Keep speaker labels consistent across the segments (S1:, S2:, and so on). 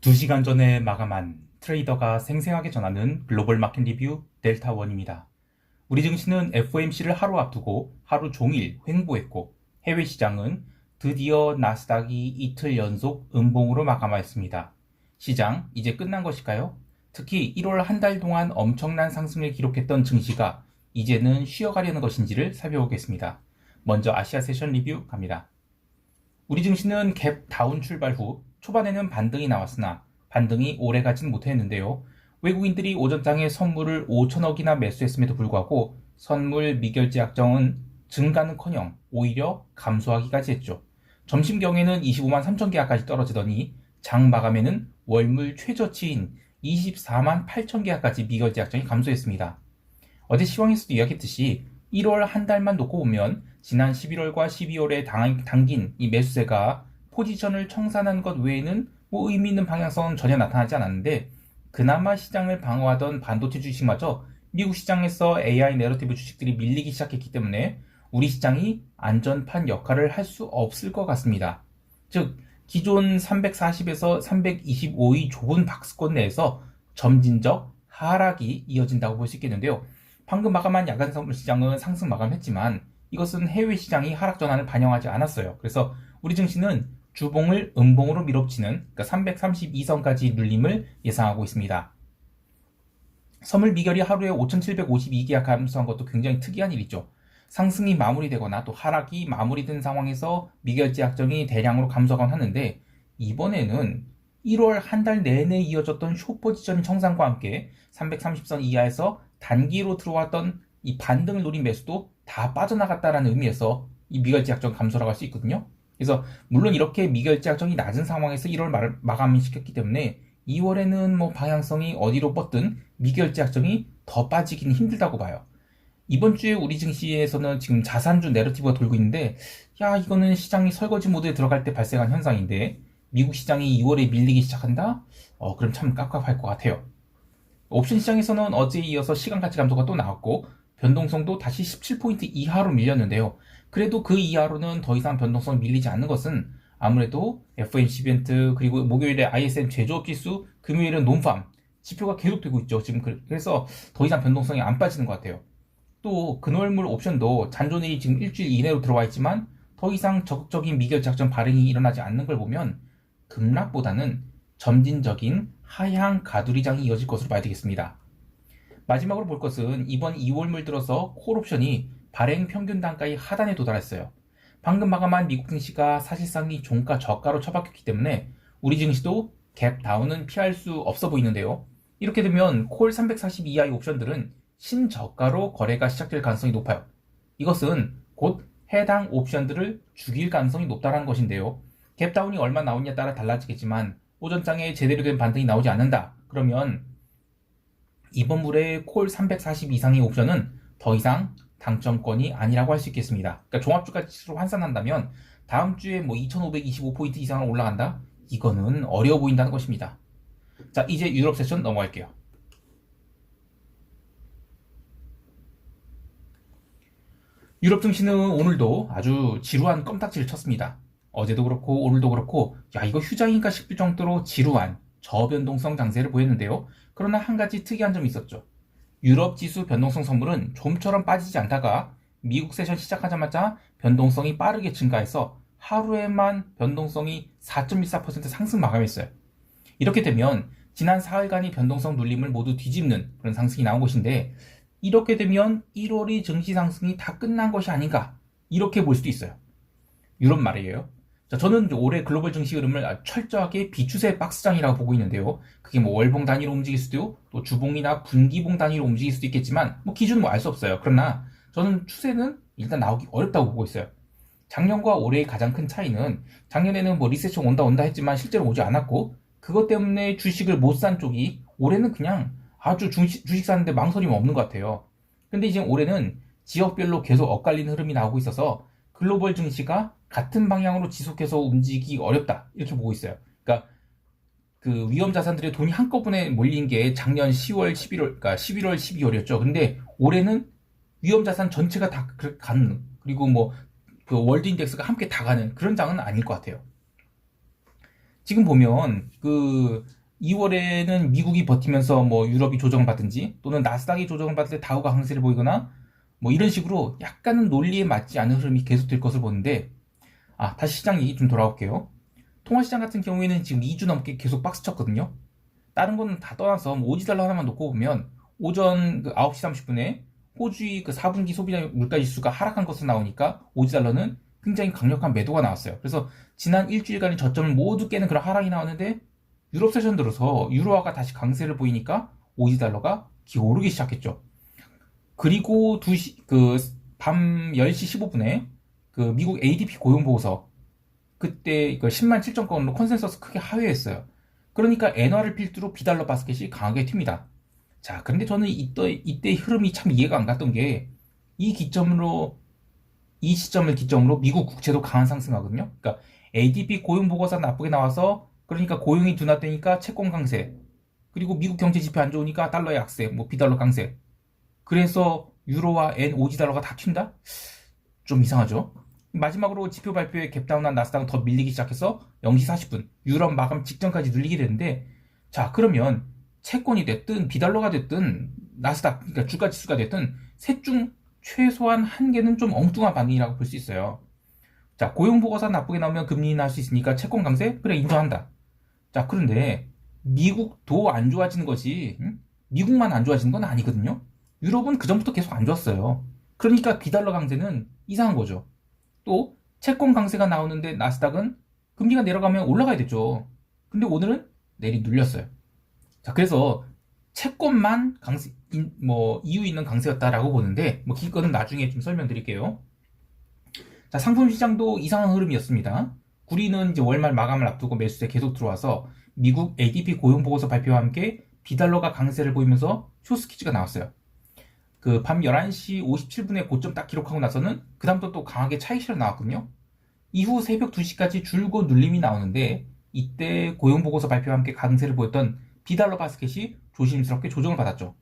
S1: 2시간 전에 마감한 트레이더가 생생하게 전하는 글로벌 마켓 리뷰 델타원입니다. 우리 증시는 FOMC를 하루 앞두고 하루 종일 횡보했고 해외 시장은 드디어 나스닥이 이틀 연속 음봉으로 마감하였습니다. 시장 이제 끝난 것일까요? 특히 1월 한 달 동안 엄청난 상승을 기록했던 증시가 이제는 쉬어가려는 것인지를 살펴보겠습니다. 먼저 아시아 세션 리뷰 갑니다. 우리 증시는 갭 다운 출발 후 초반에는 반등이 나왔으나 반등이 오래가진 못했는데요. 외국인들이 오전장에 선물을 5천억이나 매수했음에도 불구하고 선물 미결제 약정은 증가는커녕 오히려 감소하기까지 했죠. 점심경에는 25만 3천 계약까지 떨어지더니 장 마감에는 월물 최저치인 24만 8천 계약까지 미결제 약정이 감소했습니다. 어제 시황에서도 이야기했듯이 1월 한 달만 놓고 보면 지난 11월과 12월에 당긴 이 매수세가 포지션을 청산한 것 외에는 의미 있는 방향성은 전혀 나타나지 않았는데 그나마 시장을 방어하던 반도체 주식마저 미국 시장에서 AI 내러티브 주식들이 밀리기 시작했기 때문에 우리 시장이 안전판 역할을 할 수 없을 것 같습니다. 즉 기존 340에서 325의 좁은 박스권 내에서 점진적 하락이 이어진다고 볼 수 있겠는데요. 방금 마감한 야간 선물 시장은 상승 마감했지만 이것은 해외 시장이 하락 전환을 반영하지 않았어요. 그래서 우리 증시는 주봉을 음봉으로 밀어붙이는 332선까지 눌림을 예상하고 있습니다. 선물 미결이 하루에 5,752계약 감소한 것도 굉장히 특이한 일이죠. 상승이 마무리되거나 또 하락이 마무리된 상황에서 미결제 약정이 대량으로 감소하곤 하는데 이번에는 1월 한 달 내내 이어졌던 숏포지션 청산과 함께 330선 이하에서 단기로 들어왔던 이 반등을 노린 매수도 다 빠져나갔다는 의미에서 이 미결제 약정 감소라고 할 수 있거든요. 그래서 물론 이렇게 미결제 약정이 낮은 상황에서 1월 마감시켰기 때문에 2월에는 방향성이 어디로 뻗든 미결제 약정이 더 빠지기는 힘들다고 봐요. 이번 주에 우리 증시에서는 지금 자산주 내러티브가 돌고 있는데 이거는 시장이 설거지 모드에 들어갈 때 발생한 현상인데 미국 시장이 2월에 밀리기 시작한다? 그럼 참 깝깝할 것 같아요. 옵션 시장에서는 어제에 이어서 시간 가치 감소가 또 나왔고 변동성도 다시 17포인트 이하로 밀렸는데요. 그래도 그 이하로는 더 이상 변동성이 밀리지 않는 것은 아무래도 FOMC 이벤트 그리고 목요일에 ISM 제조업 지수, 금요일은 논팜 지표가 계속되고 있죠. 지금 그래서 더 이상 변동성이 안 빠지는 것 같아요. 또 근월물 옵션도 잔존이 지금 일주일 이내로 들어와 있지만 더 이상 적극적인 미결 작전 발행이 일어나지 않는 걸 보면 급락보다는 점진적인 하향 가두리장이 이어질 것으로 봐야 되겠습니다. 마지막으로 볼 것은 이번 2월물 들어서 콜옵션이 발행 평균 단가의 하단에 도달했어요. 방금 마감한 미국 증시가 사실상 이 종가 저가로 처박혔기 때문에 우리 증시도 갭 다운은 피할 수 없어 보이는데요. 이렇게 되면 콜 340 이하의 옵션들은 신저가로 거래가 시작될 가능성이 높아요. 이것은 곧 해당 옵션들을 죽일 가능성이 높다는 것인데요. 갭 다운이 얼마 나오냐에 따라 달라지겠지만 오전장에 제대로 된 반등이 나오지 않는다. 그러면 이번 물의 콜 340 이상의 옵션은 더 이상 당첨권이 아니라고 할 수 있겠습니다. 그러니까 종합주가지수로 환산한다면 다음 주에 2525포인트 이상을 올라간다? 이거는 어려워 보인다는 것입니다. 자, 이제 유럽 세션 넘어갈게요. 유럽 증시는 오늘도 아주 지루한 껌딱지를 쳤습니다. 어제도 그렇고 오늘도 그렇고 이거 휴장인가 싶을 정도로 지루한 저변동성 장세를 보였는데요. 그러나 한 가지 특이한 점이 있었죠. 유럽 지수 변동성 선물은 좀처럼 빠지지 않다가 미국 세션 시작하자마자 변동성이 빠르게 증가해서 하루에만 변동성이 4.14% 상승 마감했어요. 이렇게 되면 지난 4일간의 변동성 눌림을 모두 뒤집는 그런 상승이 나온 것인데 이렇게 되면 1월의 증시 상승이 다 끝난 것이 아닌가 이렇게 볼 수도 있어요. 유럽 말이에요. 자, 저는 올해 글로벌 증시 흐름을 철저하게 비추세 박스장이라고 보고 있는데요. 그게 월봉 단위로 움직일 수도 또 주봉이나 분기봉 단위로 움직일 수도 있겠지만 기준은 알 수 없어요. 그러나 저는 추세는 일단 나오기 어렵다고 보고 있어요. 작년과 올해의 가장 큰 차이는 작년에는 리세션 온다 했지만 실제로 오지 않았고 그것 때문에 주식을 못 산 쪽이 올해는 그냥 아주 주식 사는데 망설임 없는 것 같아요. 근데 이제 올해는 지역별로 계속 엇갈리는 흐름이 나오고 있어서 글로벌 증시가 같은 방향으로 지속해서 움직이기 어렵다 이렇게 보고 있어요. 그러니까 그 위험 자산들의 돈이 한꺼번에 몰린 게 작년 10월, 11월, 그러니까 11월, 12월이었죠. 근데 올해는 위험 자산 전체가 다 가는 그리고 그 월드 인덱스가 함께 다 가는 그런 장은 아닐 것 같아요. 지금 보면 그 2월에는 미국이 버티면서 뭐 유럽이 조정을 받든지 또는 나스닥이 조정을 받을 때 다우가 강세를 보이거나 뭐 이런 식으로 약간은 논리에 맞지 않은 흐름이 계속될 것을 보는데, 다시 시장 얘기 좀 돌아올게요. 통화시장 같은 경우에는 지금 2주 넘게 계속 박스 쳤거든요. 다른 거는 다 떠나서 뭐 오지달러 하나만 놓고 보면 오전 그 9시 30분에 호주의 그 4분기 소비자 물가지수가 하락한 것으로 나오니까 오지달러는 굉장히 강력한 매도가 나왔어요. 그래서 지난 일주일간의 저점을 모두 깨는 그런 하락이 나왔는데, 유럽 세션 들어서 유로화가 다시 강세를 보이니까 오지달러가 기어오르기 시작했죠. 그리고 밤 10시 15분에 그 미국 ADP 고용 보고서, 그때 그 10만 7천 건으로 컨센서스 크게 하회했어요. 그러니까 엔화를 필두로 비달러 바스켓이 강하게 튑니다. 자, 그런데 저는 이때 흐름이 참 이해가 안 갔던 게, 이 기점으로 이 시점을 기점으로 미국 국채도 강한 상승하거든요. 그러니까 ADP 고용 보고서 나쁘게 나와서, 그러니까 고용이 둔화되니까 채권 강세, 그리고 미국 경제 지표 안 좋으니까 달러 약세, 뭐 비달러 강세. 그래서 유로와 엔, 오지 달러가 다 튄다? 좀 이상하죠. 마지막으로 지표 발표에 갭다운한 나스닥은 더 밀리기 시작해서 0시 40분 유럽 마감 직전까지 눌리게 되는데, 자, 그러면 채권이 됐든 비달러가 됐든 나스닥, 그러니까 주가 지수가 됐든 셋 중 최소한 한 개는 좀 엉뚱한 반응이라고 볼 수 있어요. 자, 고용 보고서 나쁘게 나오면 금리 인하할 수 있으니까 채권 강세? 그래, 인정한다. 자, 그런데 미국도 안 좋아지는 것이, 미국만 안 좋아지는 건 아니거든요. 유럽은 그전부터 계속 안 좋았어요. 그러니까 비달러 강세는 이상한 거죠. 또 채권 강세가 나오는데 나스닥은 금리가 내려가면 올라가야 되죠. 근데 오늘은 내리 눌렸어요. 자, 그래서 채권만 이유 있는 강세였다라고 보는데, 뭐 이거는 나중에 좀 설명드릴게요. 자, 상품 시장도 이상한 흐름이었습니다. 구리는 이제 월말 마감을 앞두고 매수세 계속 들어와서 미국 ADP 고용 보고서 발표와 함께 비달러가 강세를 보이면서 쇼스퀴즈가 나왔어요. 그 밤 11시 57분에 고점 딱 기록하고 나서는 그다음부터 또 강하게 차익실현 나왔거든요. 이후 새벽 2시까지 줄곧 눌림이 나오는데, 이때 고용 보고서 발표와 함께 강세를 보였던 비달러 바스켓이 조심스럽게 조정을 받았죠.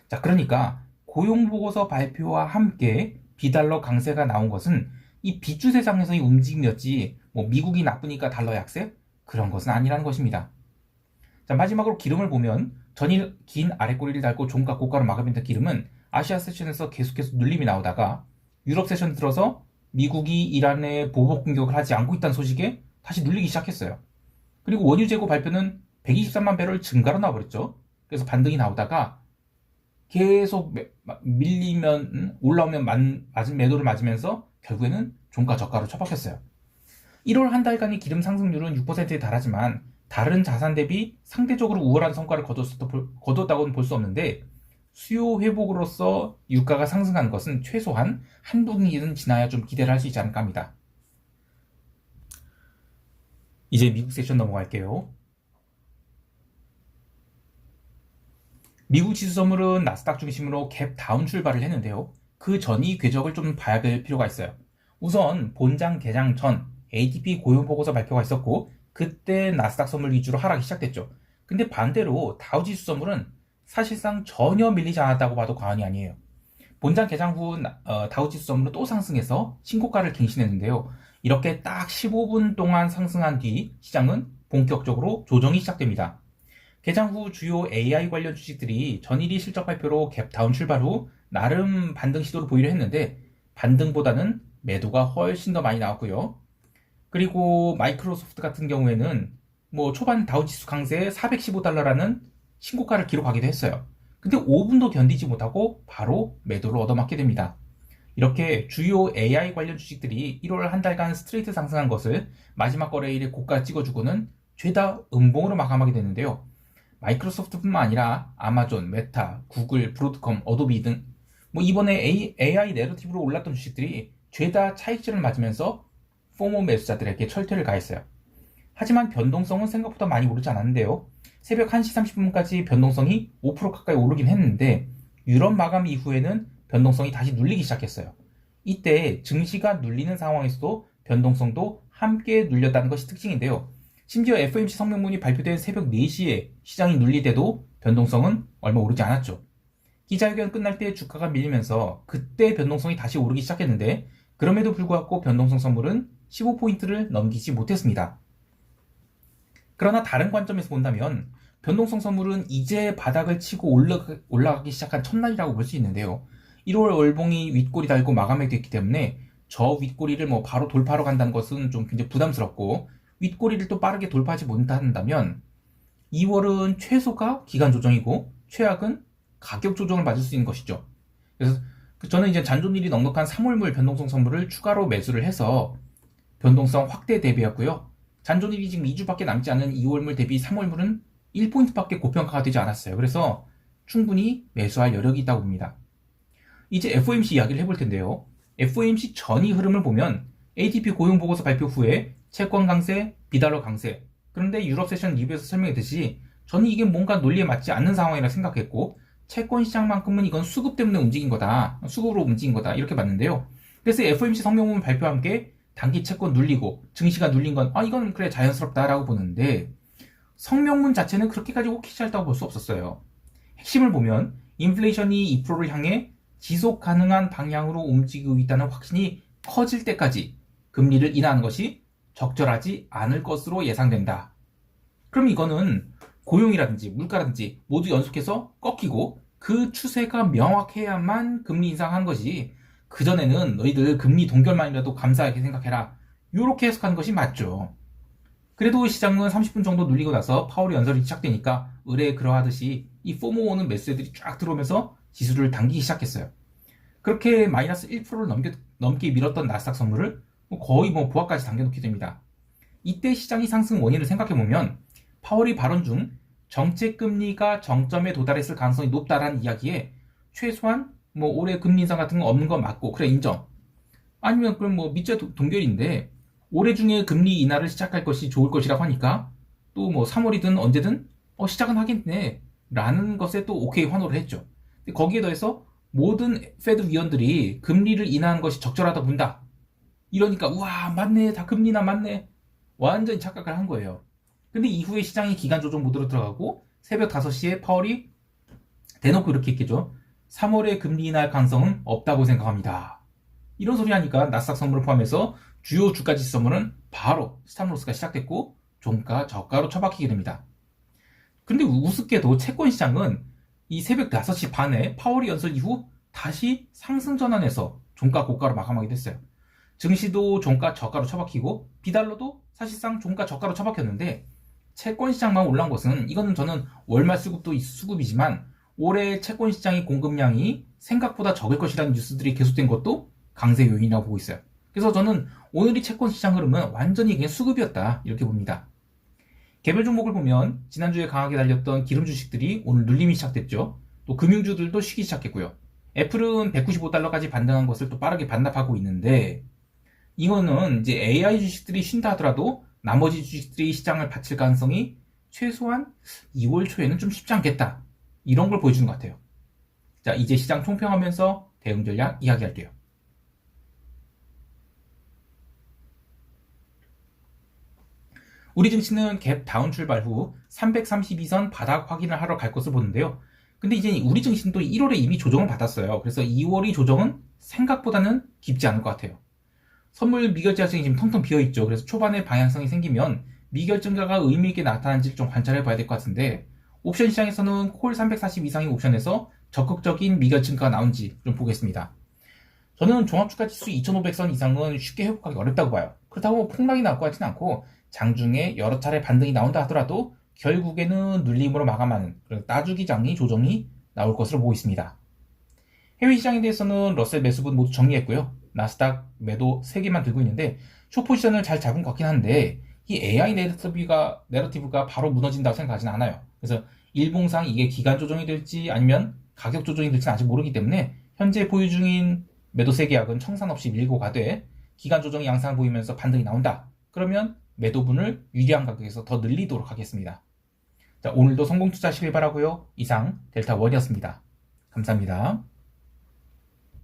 S1: 자, 그러니까 고용 보고서 발표와 함께 비달러 강세가 나온 것은 이 빚주세상에서의 움직임이었지, 뭐 미국이 나쁘니까 달러 약세? 그런 것은 아니라는 것입니다. 자, 마지막으로 기름을 보면 전일 긴 아랫꼬리를 달고 종가 고가로 마감했던 기름은 아시아 세션에서 계속해서 눌림이 나오다가 유럽 세션 들어서 미국이 이란에 보복 공격을 하지 않고 있다는 소식에 다시 눌리기 시작했어요. 그리고 원유 재고 발표는 123만 배럴 증가로 나와버렸죠. 그래서 반등이 나오다가 계속 밀리면 올라오면 맞은 매도를 맞으면서 결국에는 종가 저가로 처박혔어요. 1월 한 달간의 기름 상승률은 6%에 달하지만 다른 자산 대비 상대적으로 우월한 성과를 거뒀다고는 볼 수 없는데, 수요 회복으로서 유가가 상승한 것은 최소한 한 분기는 지나야 좀 기대를 할 수 있지 않을까 합니다. 이제 미국 세션 넘어갈게요. 미국 지수 선물은 나스닥 중심으로 갭 다운 출발을 했는데요. 그 전이 궤적을 좀 봐야 될 필요가 있어요. 우선 본장 개장 전 ADP 고용 보고서 발표가 있었고, 그때 나스닥 선물 위주로 하락이 시작됐죠. 근데 반대로 다우 지수 선물은 사실상 전혀 밀리지 않았다고 봐도 과언이 아니에요. 본장 개장 후 다우 지수 선물은 또 상승해서 신고가를 갱신했는데요. 이렇게 딱 15분 동안 상승한 뒤 시장은 본격적으로 조정이 시작됩니다. 개장 후 주요 AI 관련 주식들이 전일이 실적 발표로 갭 다운 출발 후 나름 반등 시도를 보이려 했는데, 반등보다는 매도가 훨씬 더 많이 나왔고요. 그리고 마이크로소프트 같은 경우에는 뭐 초반 다우지수 강세에 415달러라는 신고가를 기록하기도 했어요. 근데 5분도 견디지 못하고 바로 매도를 얻어맞게 됩니다. 이렇게 주요 AI 관련 주식들이 1월 한 달간 스트레이트 상승한 것을 마지막 거래일에 고가 찍어주고는 죄다 음봉으로 마감하게 되는데요. 마이크로소프트뿐만 아니라 아마존, 메타, 구글, 브로드컴, 어도비 등 뭐 이번에 AI 내러티브로 올랐던 주식들이 죄다 차익실을 맞으면서 포모 매수자들에게 철퇴를 가했어요. 하지만 변동성은 생각보다 많이 오르지 않았는데요. 새벽 1시 30분까지 변동성이 5% 가까이 오르긴 했는데, 유럽 마감 이후에는 변동성이 다시 눌리기 시작했어요. 이때 증시가 눌리는 상황에서도 변동성도 함께 눌렸다는 것이 특징인데요. 심지어 FOMC 성명문이 발표된 새벽 4시에 시장이 눌릴 때도 변동성은 얼마 오르지 않았죠. 기자회견 끝날 때 주가가 밀리면서 그때 변동성이 다시 오르기 시작했는데, 그럼에도 불구하고 변동성 선물은 15포인트를 넘기지 못했습니다. 그러나 다른 관점에서 본다면 변동성 선물은 이제 바닥을 치고 올라가기 시작한 첫날이라고 볼 수 있는데요. 1월 월봉이 윗꼬리 달고 마감이 됐기 때문에 저 윗꼬리를 뭐 바로 돌파하러 간다는 것은 좀 굉장히 부담스럽고, 윗꼬리를 또 빠르게 돌파하지 못한다면 2월은 최소가 기간 조정이고 최악은 가격 조정을 맞을 수 있는 것이죠. 그래서 저는 이제 잔존일이 넉넉한 3월물 변동성 선물을 추가로 매수를 해서 변동성 확대 대비했고요. 잔존일이 지금 2주밖에 남지 않은 2월물 대비 3월물은 1포인트밖에 고평가가 되지 않았어요. 그래서 충분히 매수할 여력이 있다고 봅니다. 이제 FOMC 이야기를 해볼 텐데요. FOMC 전이 흐름을 보면 ADP 고용보고서 발표 후에 채권 강세, 비달러 강세, 그런데 유럽 세션 리뷰에서 설명했듯이 저는 이게 뭔가 논리에 맞지 않는 상황이라 생각했고, 채권 시장만큼은 이건 수급 때문에 움직인 거다, 수급으로 움직인 거다, 이렇게 봤는데요. 그래서 FOMC 성명문 발표와 함께 단기 채권 눌리고 증시가 눌린 건 이건 그래 자연스럽다라고 보는데, 성명문 자체는 그렇게까지 혹히 짧다고 볼 수 없었어요. 핵심을 보면 인플레이션이 2%를 향해 지속 가능한 방향으로 움직이고 있다는 확신이 커질 때까지 금리를 인하하는 것이 적절하지 않을 것으로 예상된다. 그럼 이거는 고용이라든지 물가라든지 모두 연속해서 꺾이고 그 추세가 명확해야만 금리 인상한 것이, 그전에는 너희들 금리 동결만이라도 감사하게 생각해라, 이렇게 해석하는 것이 맞죠. 그래도 시장은 30분 정도 눌리고 나서 파월의 연설이 시작되니까 의뢰 그러하듯이 이 포모 오는 매수세들이 쫙 들어오면서 지수를 당기기 시작했어요. 그렇게 마이너스 1%를 넘게 밀었던 나스닥 선물을 거의 보합까지 당겨놓게 됩니다. 이때 시장이 상승 원인을 생각해보면 파월이 발언 중 정책금리가 정점에 도달했을 가능성이 높다라는 이야기에 최소한 올해 금리 인상 같은 거 없는 거 맞고, 그래 인정. 아니면 그럼 밑째 동결인데 올해 중에 금리 인하를 시작할 것이 좋을 것이라고 하니까 또 3월이든 언제든 시작은 하겠네 라는 것에 또 오케이 환호를 했죠. 거기에 더해서 모든 페드 위원들이 금리를 인하한 것이 적절하다 본다, 이러니까 우와 맞네, 다 금리 인하 맞네, 완전히 착각을 한 거예요. 근데 이후에 시장이 기간 조정 모드로 들어가고 새벽 5시에 파월이 대놓고 이렇게 했겠죠. 3월에 금리 인하할 가능성은 없다고 생각합니다. 이런 소리 하니까 나스닥 선물을 포함해서 주요 주가 지수 선물은 바로 스탑로스가 시작됐고 종가 저가로 처박히게 됩니다. 근데 우습게도 채권 시장은 이 새벽 5시 반에 파월이 연설 이후 다시 상승 전환해서 종가 고가로 마감하게 됐어요. 증시도 종가 저가로 처박히고 비달러도 사실상 종가 저가로 처박혔는데, 채권 시장만 올라온 것은, 이거는 저는 월말 수급도 수급이지만 올해 채권 시장의 공급량이 생각보다 적을 것이라는 뉴스들이 계속된 것도 강세 요인이라고 보고 있어요. 그래서 저는 오늘이 채권 시장 흐름은 완전히 그냥 수급이었다, 이렇게 봅니다. 개별 종목을 보면 지난주에 강하게 달렸던 기름 주식들이 오늘 눌림이 시작됐죠. 또 금융주들도 쉬기 시작했고요. 애플은 195달러까지 반등한 것을 또 빠르게 반납하고 있는데, 이거는 이제 AI 주식들이 쉰다 하더라도 나머지 주식들이 시장을 바칠 가능성이 최소한 2월 초에는 좀 쉽지 않겠다, 이런 걸 보여주는 것 같아요. 자, 이제 시장 총평하면서 대응 전략 이야기할게요. 우리 증시는 갭 다운 출발 후 332선 바닥 확인을 하러 갈 것을 보는데요. 근데 이제 우리 증시는 또 1월에 이미 조정을 받았어요. 그래서 2월이 조정은 생각보다는 깊지 않을 것 같아요. 선물 미결제 시장이 지금 텅텅 비어있죠. 그래서 초반에 방향성이 생기면 미결증가가 의미있게 나타난지를 좀 관찰해 봐야 될 것 같은데, 옵션 시장에서는 콜 340 이상의 옵션에서 적극적인 미결증가가 나온지 좀 보겠습니다. 저는 종합주가지수 2500선 이상은 쉽게 회복하기 어렵다고 봐요. 그렇다고 폭락이 나올 것 같지는 않고, 장중에 여러 차례 반등이 나온다 하더라도 결국에는 눌림으로 마감하는 그런 따주기 장리 조정이 나올 것으로 보고 있습니다. 해외 시장에 대해서는 러셀 매수분 모두 정리했고요. 나스닥 매도 3개만 들고 있는데 숏포지션을 잘 잡은 것 같긴 한데, 이 AI 내러티브가 바로 무너진다고 생각하지는 않아요. 그래서 일봉상 이게 기간 조정이 될지 아니면 가격 조정이 될지는 아직 모르기 때문에 현재 보유 중인 매도 3계약은 청산 없이 밀고 가되, 기간 조정이 양상 보이면서 반등이 나온다, 그러면 매도분을 유리한 가격에서 더 늘리도록 하겠습니다. 자, 오늘도 성공 투자하시길 바라고요. 이상 델타원이었습니다. 감사합니다.